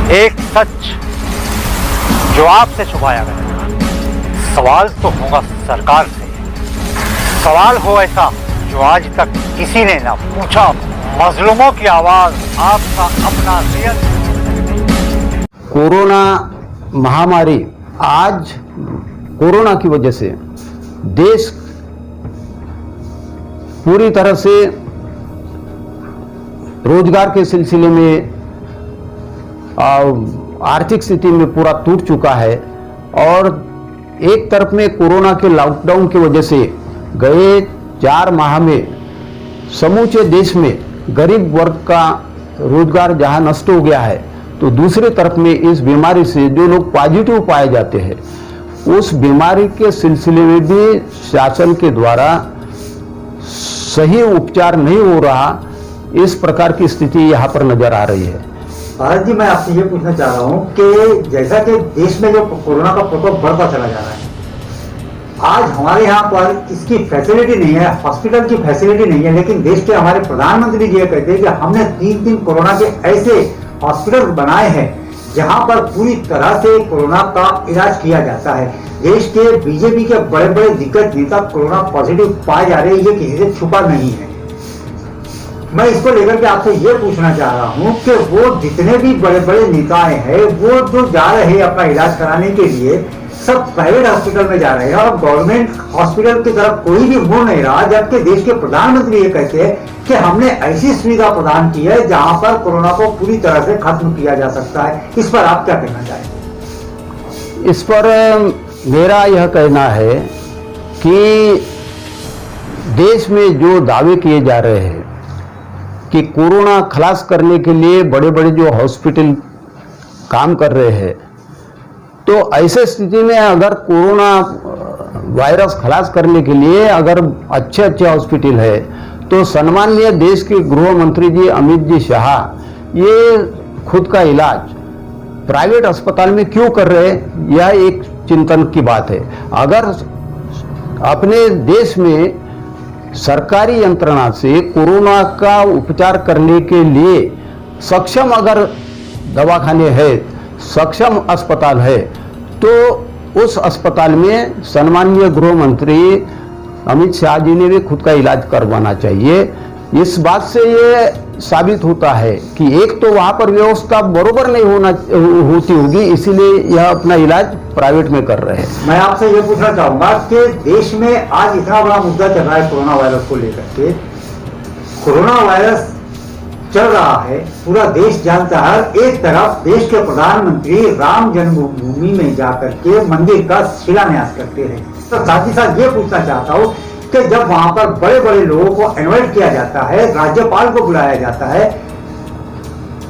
एक सच जो आपसे छुपाया गया। सवाल तो होगा सरकार से, सवाल हो ऐसा जो आज तक किसी ने ना पूछा। मजलूमों की आवाज आपका अपना रियल। कोरोना महामारी, आज कोरोना की वजह से देश पूरी तरह से रोजगार के सिलसिले में आर्थिक स्थिति में पूरा टूट चुका है। और एक तरफ में कोरोना के लॉकडाउन की वजह से गए 4 माह में समूचे देश में गरीब वर्ग का रोजगार जहां नष्ट हो गया है, तो दूसरी तरफ में इस बीमारी से जो लोग पॉजिटिव पाए जाते हैं, उस बीमारी के सिलसिले में भी शासन के द्वारा सही उपचार नहीं हो रहा। इस प्रकार की स्थिति यहाँ पर नजर आ रही है। भारत जी, मैं आपसे ये पूछना चाह रहा हूँ कि जैसा कि देश में जो कोरोना का प्रकोप बढ़ता चला जा रहा है, आज हमारे यहाँ पर इसकी फैसिलिटी नहीं है, हॉस्पिटल की फैसिलिटी नहीं है, लेकिन देश के हमारे प्रधानमंत्री जी ये कहते हैं कि हमने 3 कोरोना के ऐसे हॉस्पिटल बनाए हैं जहां पर पूरी तरह से कोरोना का इलाज किया जाता है। देश के बीजेपी के बड़े बड़े दिग्गज नेता कोरोना पॉजिटिव पाए जा रहे हैं, ये किसी से छुपा नहीं है। मैं इसको लेकर के आपसे ये पूछना चाह रहा हूं कि वो जितने भी बड़े बड़े नेताएं हैं, वो जो जा रहे हैं अपना इलाज कराने के लिए, सब प्राइवेट हॉस्पिटल में जा रहे हैं और गवर्नमेंट हॉस्पिटल की तरफ कोई भी मुड़ नहीं रहा। जबकि देश के प्रधानमंत्री ये कहते हैं कि हमने ऐसी सुविधा प्रदान की है जहां पर कोरोना को पूरी तरह से खत्म किया जा सकता है। इस पर आप क्या कहना चाहेंगे? इस पर मेरा यह कहना है कि देश में जो दावे किए जा रहे हैं कि कोरोना खलास करने के लिए बड़े बड़े जो हॉस्पिटल काम कर रहे हैं, तो ऐसे स्थिति में अगर कोरोना वायरस खलास करने के लिए अगर अच्छे अच्छे हॉस्पिटल है, तो सम्माननीय देश के गृह मंत्री जी अमित जी शाह ये खुद का इलाज प्राइवेट अस्पताल में क्यों कर रहे हैं, यह एक चिंतन की बात है। अगर अपने देश में सरकारी यंत्रणा से कोरोना का उपचार करने के लिए सक्षम अगर दवाखाने है, सक्षम अस्पताल है, तो उस अस्पताल में सम्माननीय गृह मंत्री अमित शाह जी ने भी खुद का इलाज करवाना चाहिए। इस बात से ये साबित होता है कि एक तो वहां पर व्यवस्था बरोबर नहीं होती होगी, इसीलिए यह अपना इलाज प्राइवेट में कर रहे हैं। मैं आपसे ये पूछना चाहूंगा कि देश में आज इतना बड़ा मुद्दा चल रहा है कोरोना वायरस को लेकर के। कोरोना वायरस चल रहा है, पूरा देश जानता है। एक तरफ देश के प्रधानमंत्री राम जन्मभूमि में जाकर के मंदिर का शिलान्यास करते हैं, तो साथ ही साथ ये पूछना चाहता हूँ कि जब वहां पर बड़े बड़े लोगों को इनवाइट किया जाता है, राज्यपाल को बुलाया जाता है,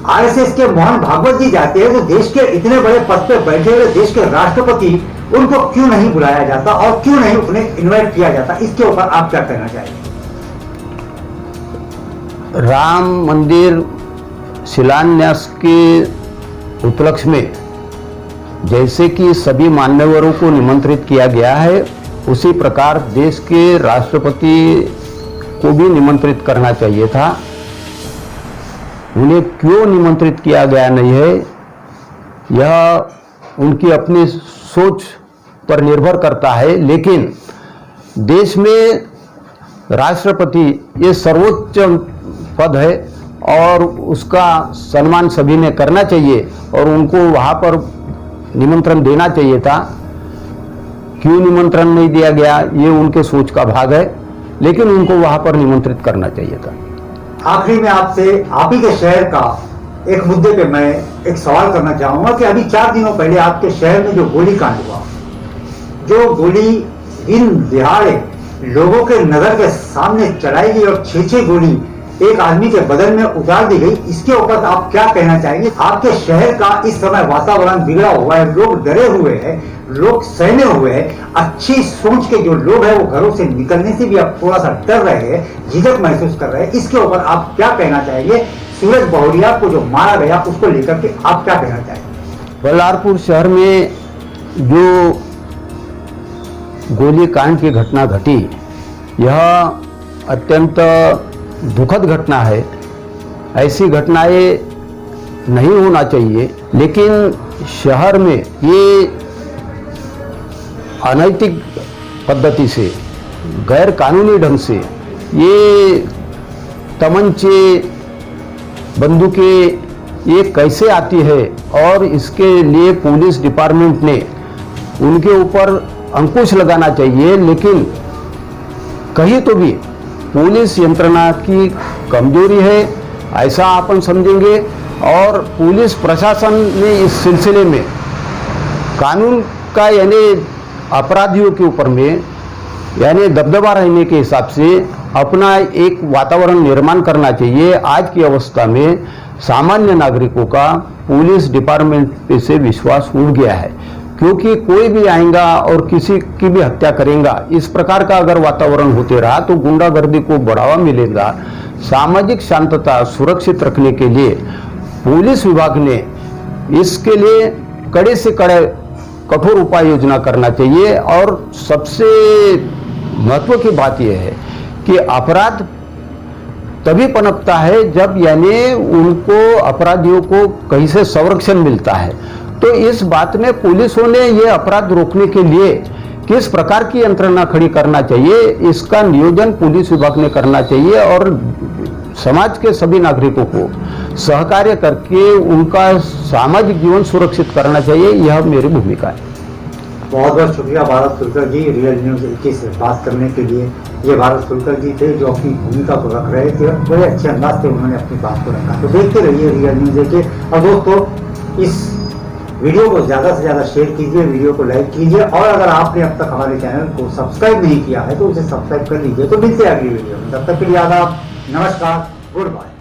आरएसएस के मोहन भागवत जी जाते हैं, तो देश के इतने बड़े पद पे बैठे हुए देश के राष्ट्रपति, उनको क्यों नहीं बुलाया जाता और क्यों नहीं उन्हें इन्वाइट किया जाता? इसके ऊपर आप क्या कहना चाहेंगे? राम मंदिर शिलान्यास के उपलक्ष्य में जैसे कि सभी मान्यवरों को निमंत्रित किया गया है, उसी प्रकार देश के राष्ट्रपति को भी निमंत्रित करना चाहिए था। उन्हें क्यों निमंत्रित किया गया नहीं है, यह उनकी अपनी सोच पर निर्भर करता है। लेकिन देश में राष्ट्रपति ये सर्वोच्च पद है और उसका सम्मान सभी ने करना चाहिए और उनको वहाँ पर निमंत्रण देना चाहिए था। क्यों निमंत्रण नहीं दिया गया, ये उनके सोच का भाग है, लेकिन उनको वहाँ पर निमंत्रित करना चाहिए था। आखिरी में आपसे आप ही के शहर का एक मुद्दे पे मैं एक सवाल करना चाहूंगा कि अभी 4 दिनों पहले आपके शहर में जो गोली कांड हुआ, जो गोली दिन दिहाड़े लोगों के नजर के सामने चलाई गई और 6 गोली एक आदमी के बदन में उतार दी गई, इसके ऊपर आप क्या कहना चाहेंगे? आपके शहर का इस समय वातावरण बिगड़ा हुआ है, लोग डरे हुए हैं, लोग सहमे हुए हैं। अच्छी सोच के जो लोग हैं वो घरों से निकलने से भी अब थोड़ा सा डर रहे हैं, झिझक महसूस कर रहे हैं। इसके ऊपर आप क्या कहना चाहेंगे? सूरज बहुरिया को जो मारा गया उसको लेकर के आप क्या कहना चाहेंगे? बल्लारपुर शहर में जो गोलीकांड की घटना घटी, यह अत्यंत दुखद घटना है। ऐसी घटनाएं नहीं होना चाहिए, लेकिन शहर में ये अनैतिक पद्धति से, गैर कानूनी ढंग से ये तमंचे, बंदूकें ये कैसे आती है, और इसके लिए पुलिस डिपार्टमेंट ने उनके ऊपर अंकुश लगाना चाहिए। लेकिन कहीं तो भी पुलिस यंत्रणा की कमजोरी है ऐसा अपन समझेंगे, और पुलिस प्रशासन ने इस सिलसिले में कानून का यानी अपराधियों के ऊपर में यानी दबदबा रहने के हिसाब से अपना एक वातावरण निर्माण करना चाहिए। आज की अवस्था में सामान्य नागरिकों का पुलिस डिपार्टमेंट पे से विश्वास उठ गया है, क्योंकि कोई भी आएगा और किसी की भी हत्या करेगा। इस प्रकार का अगर वातावरण होते रहा तो गुंडागर्दी को बढ़ावा मिलेगा। सामाजिक शांतता सुरक्षित रखने के लिए पुलिस विभाग ने इसके लिए कड़े से कड़े कठोर उपाय योजना करना चाहिए। और सबसे महत्व की बात यह है कि अपराध तभी पनपता है जब यानी उनको अपराधियों को कहीं से संरक्षण मिलता है। तो इस बात में पुलिसों ने ये अपराध रोकने के लिए किस प्रकार की यंत्रणा खड़ी करना चाहिए, इसका नियोजन पुलिस विभाग ने करना चाहिए और समाज के सभी नागरिकों को सहकार्य करके उनका सामाजिक जीवन सुरक्षित करना चाहिए। यह मेरी भूमिका है। बहुत बहुत शुक्रिया भारत फुलकर जी, रियल न्यूज 21 से बात करने के लिए। ये भारत फुलकर जी थे जो अपनी भूमिका को रख रहे थे, बड़े अच्छे अंदाज से उन्होंने अपनी बात को रखा। तो देखते रहिए रियल न्यूज 21। और दोस्तों इस वीडियो को ज़्यादा से ज़्यादा शेयर कीजिए, वीडियो को लाइक कीजिए, और अगर आपने अब तक हमारे चैनल को सब्सक्राइब नहीं किया है तो उसे सब्सक्राइब कर लीजिए। तो मिलते हैं अगली वीडियो में, तब तक के लिए आदाब, नमस्कार, गुड बाय।